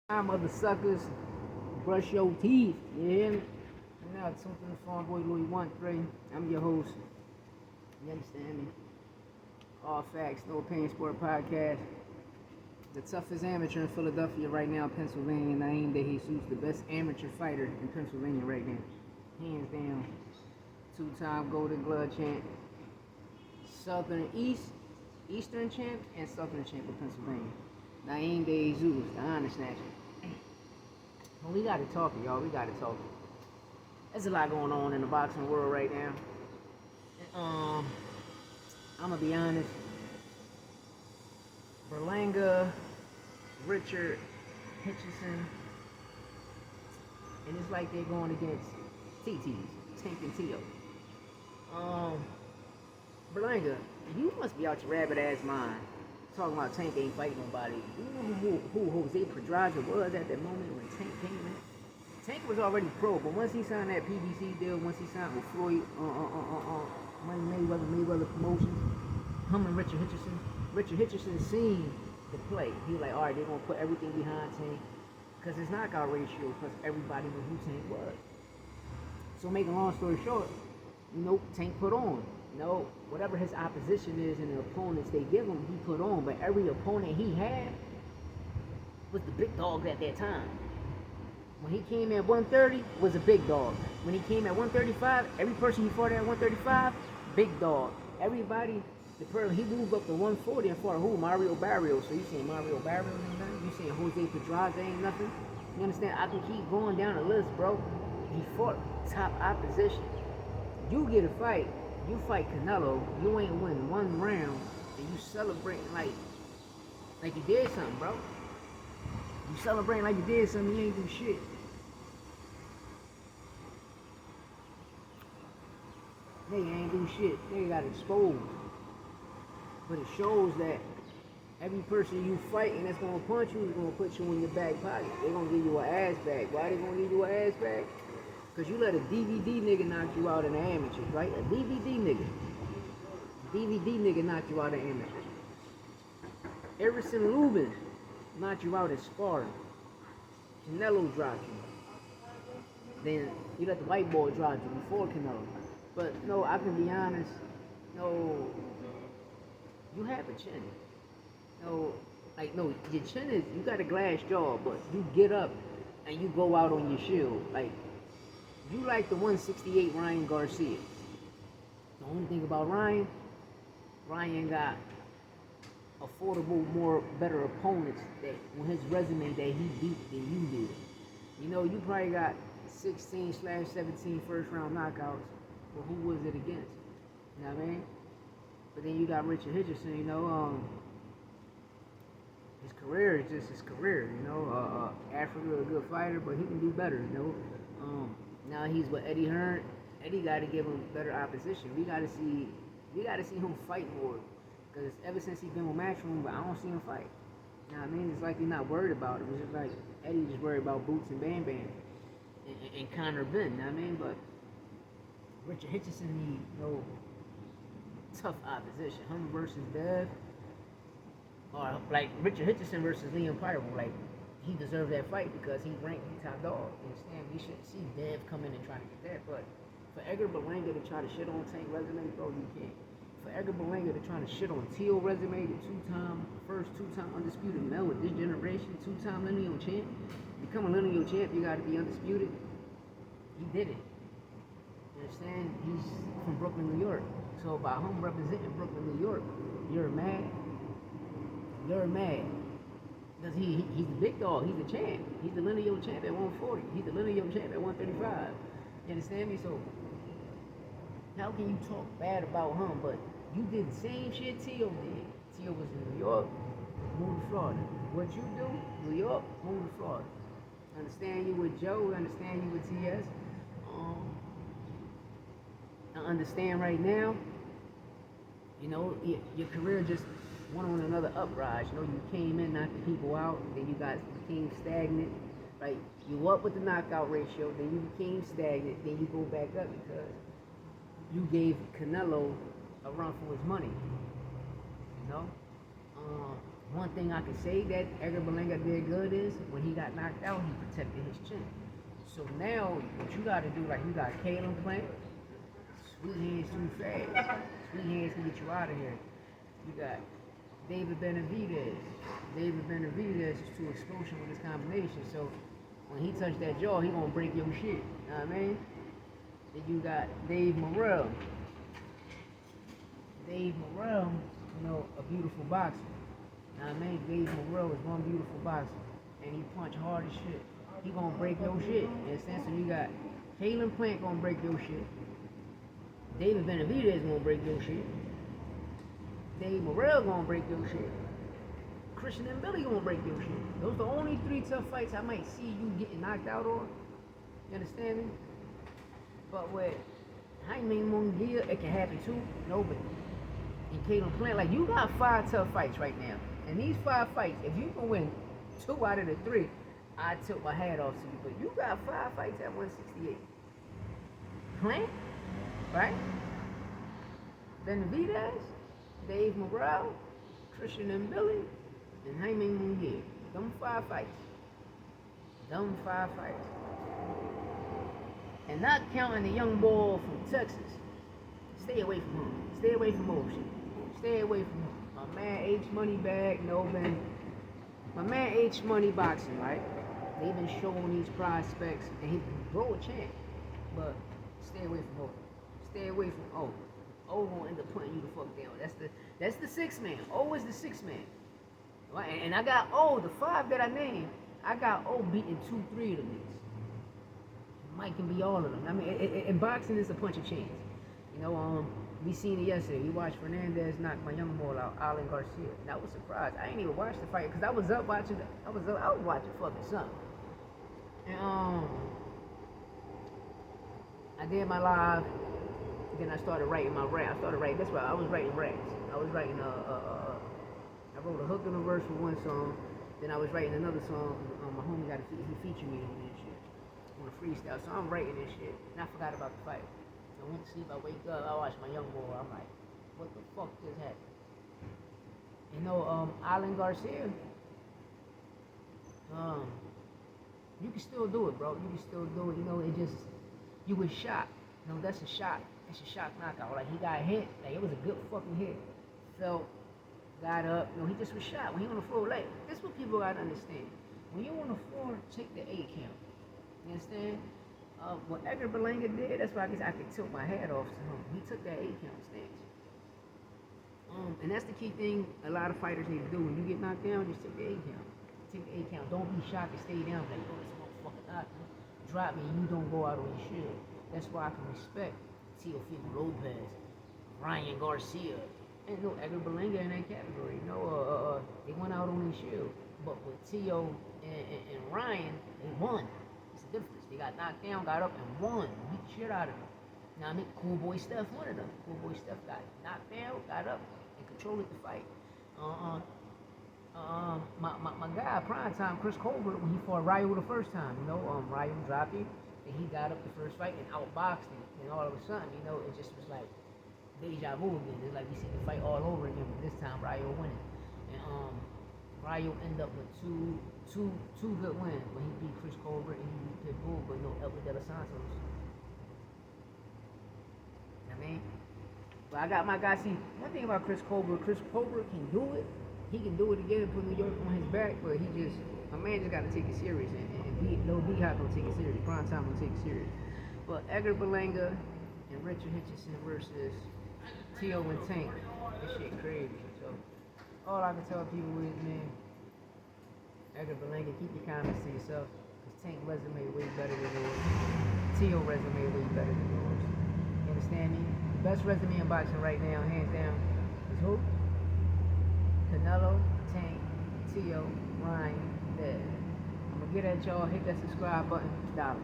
Mother suckers, brush your teeth. You hear me? And now it's something Farm Boy Louis 1-3. I'm your host. You understand me? All facts, no opinion sport podcast. The toughest amateur in Philadelphia right now, Pennsylvania, Naeem De Jesus, the best amateur fighter in Pennsylvania right now. Hands down. Two-time Golden Glove champ. Eastern champ, and Southern champ of Pennsylvania. Naeem De Jesus, the honor snatcher. Well, we gotta talk, y'all. We gotta talk. There's a lot going on in the boxing world right now. I'm gonna be honest. Berlanga, Richard, Hutchinson, and it's like they're going against TTs, Tank and Teo. Berlanga, you must be out your rabbit ass mind talking about Tank ain't fighting nobody. You know who Jose Pedraza was at that moment when Tank came in? Tank was already pro, but once he signed that PBC deal, once he signed with Floyd, Mayweather Promotions, him and Richard Hutchinson seen the play. He was like, all right, they're going to put everything behind Tank because his knockout ratio, plus everybody knew who Tank was. So making a long story short, Tank put on. Whatever his opposition is and the opponents they give him, he put on. But every opponent he had was the big dogs at that time. When he came at 130, was a big dog. When he came at 135, every person he fought at 135, big dog. Everybody, he moved up to 140 and fought who? Mario Barrios. So you saying Mario Barrios ain't nothing? You saying Jose Pedraza ain't nothing? You understand? I can keep going down the list, bro. He fought top opposition. You get a fight. You fight Canelo, you ain't win one round, and you celebrating like you did something, bro. You celebrating like you did something, you ain't do shit. Nigga ain't do shit. Nigga got exposed. But it shows that every person you fighting that's gonna punch you is gonna put you in your back pocket. They're gonna give you an ass bag. Why they gonna give you an ass bag? Because you let a DVD nigga knock you out in the amateurs, right? A DVD nigga knocked you out in amateurs. Everson Lubin knocked you out in sparring. Canelo dropped you. Then you let the white boy drop you before Canelo. But no, I can be honest. No, you have a chin. Your chin is, you got a glass jaw, but you get up and you go out on your shield. You like the 168 Ryan Garcia. The only thing about Ryan got affordable, better opponents that on his resume that he beat than you did. You probably got 16/17 first round knockouts, but who was it against? You know what I mean? But then you got Richard Hutchinson, his career is just his career, Africa a good fighter, but he can do better, Now he's with Eddie Hearn. Eddie got to give him better opposition. We got to see him fight more. Because ever since he's been with Matchroom, but I don't see him fight. You know what I mean? It's like he's not worried about it. It's just like Eddie just worried about Boots and Bam Bam and Conor Benn. You know what I mean? But Richard Hutchinson need tough opposition. Him versus Dev. Or like Richard Hutchinson versus Liam Pyro. He deserved that fight because he ranked top dog. You understand? We shouldn't see Dev come in and try to get that. But for Edgar Berlanga to try to shit on Tank resume, bro, you can't. For Edgar Berlanga to try to shit on Teo resume, the first two-time undisputed male with this generation, two-time lineal champ. Become a lineal champ, you got to be undisputed. He did it. You understand? He's from Brooklyn, New York. So by him representing Brooklyn, New York, you're mad. You're mad. Because he's the big dog. He's the champ. He's the lineal champ at 140. He's the lineal champ at 135. You understand me? So, how can you talk bad about him? But you did the same shit Teo did. Teo was in New York, moved to Florida. What you do, New York, moved to Florida. Understand you with Joe, understand you with TS. I understand right now, your career just went on another uprise. You came in, knocked the people out, then you became stagnant. You up with the knockout ratio, then you became stagnant, then you go back up because you gave Canelo a run for his money. One thing I can say that Edgar Berlanga did good is when he got knocked out, he protected his chin. So now what you got to do, like you got Caleb playing, sweet hands too fast. Sweet hands can get you out of here. You got David Benavidez. David Benavidez is too explosive with his combination. So when he touched that jaw, he gonna break your shit. You know what I mean? Then you got Dave Morrell. Dave Morrell, you know, a beautiful boxer. You know what I mean? Dave Morrell is one beautiful boxer. And he punch hard as shit. He gonna break your shit. You understand? So you got Kalen Plant gonna break your shit. David Benavidez gonna break your shit. Dave Morrell gonna break your shit. Christian and Billy gonna break your shit. Those are the only 3 tough fights I might see you getting knocked out on. You understand me? But with Jaime Munguia, it can happen too. Nobody. And Kalen Plant, like you got 5 tough fights right now. And these 5 fights, if you can win 2 out of the 3, I took my hat off to you. But you got 5 fights at 168. Plant, right? Benavidez, Dave Morrell, Christian and Billy, and Jaime Munguia. Them 5 fights. Them 5 fights. And not counting the young boy from Texas. Stay away from him. Stay away from motion. Stay away from him. My man H Money Bag, my man H Money Boxing, right? They've been showing these prospects, and he's bro a champ. But stay away from O. Stay away from O. O gonna end up putting you the fuck down. That's the 6th man. O is the 6th man. Right? And I got O, the 5 that I named, I got O beating 2, 3 of them niggas. Mike can be all of them. I mean, in boxing, it's a punch of chance. You know, we seen it yesterday. We watched Fernandez knock my young boy out, Alan Garcia. And I was surprised. I ain't even watched the fight because I was up watching. I was watching fucking something. And I did my live. Then I started writing my rap. That's why I was writing raps. I was writing I wrote a hook and a verse for one song. Then I was writing another song. My homie he featured me on this shit, on a freestyle. So I'm writing this shit, and I forgot about the fight. I went to sleep. I wake up. I watch my young boy. I'm like, what the fuck just happened? You know, Alan Garcia. You can still do it, bro. You can still do it. You know, it just you was shot. You know, that's a shot. That's a shock knockout. Like he got hit. Like it was a good fucking hit. Felt, got up. You know, he just was shot when he on the floor. Like this is what people gotta understand. When you on the floor, take the 8 count. You understand? What Edgar Berlanga did, that's why I guess I could tilt my hat off to him. He took that 8 count stance. And that's the key thing a lot of fighters need to do. When you get knocked down, just take the 8 count. Take the 8 count. Don't be shocked and stay down. Like, oh, this motherfucker knocked me. Drop me, you don't go out on your shit. That's why I can respect Teofimo Lopez, Ryan Garcia, and no Edgar Berlanga in that category. You know, they went out on their shield. But with Teo and Ryan, they won. It's the difference. They got knocked down, got up, and won. Beat the shit out of them. Now, I mean, Cool Boy Steph, one of them. Cool Boy Steph got knocked down, got up, and controlled the fight. My guy, prime time, Chris Colbert, when he fought Ryu the first time, you know, Ryu dropped him, and he got up the first fight and outboxed him. And all of a sudden, you know, it just was like deja vu again. It's like we see the fight all over again, but this time Ryu winning. And Ryu ended up with two good wins when he beat Chris Colbert and he beat Pitbull, but no Elvis De Los Santos. I mean, but I got my guy. See, one thing about Chris Colbert can do it. He can do it again and put New York on his back, but my man just got to take it serious. And no B-Hop don't take it serious. Prime time don't take it serious. But Edgar Berlanga and Richard Hutchinson versus Teo and Tank. This shit crazy. So, all I can tell people is, man, Edgar Berlanga, keep your comments to yourself. Because Tank resume way better than yours. Teo resume way better than yours. You understand me? The best resume in boxing right now, hands down, is who? Canelo, Tank, Teo, Ryan, Dead. I'm going to get at y'all. Hit that subscribe button. $1.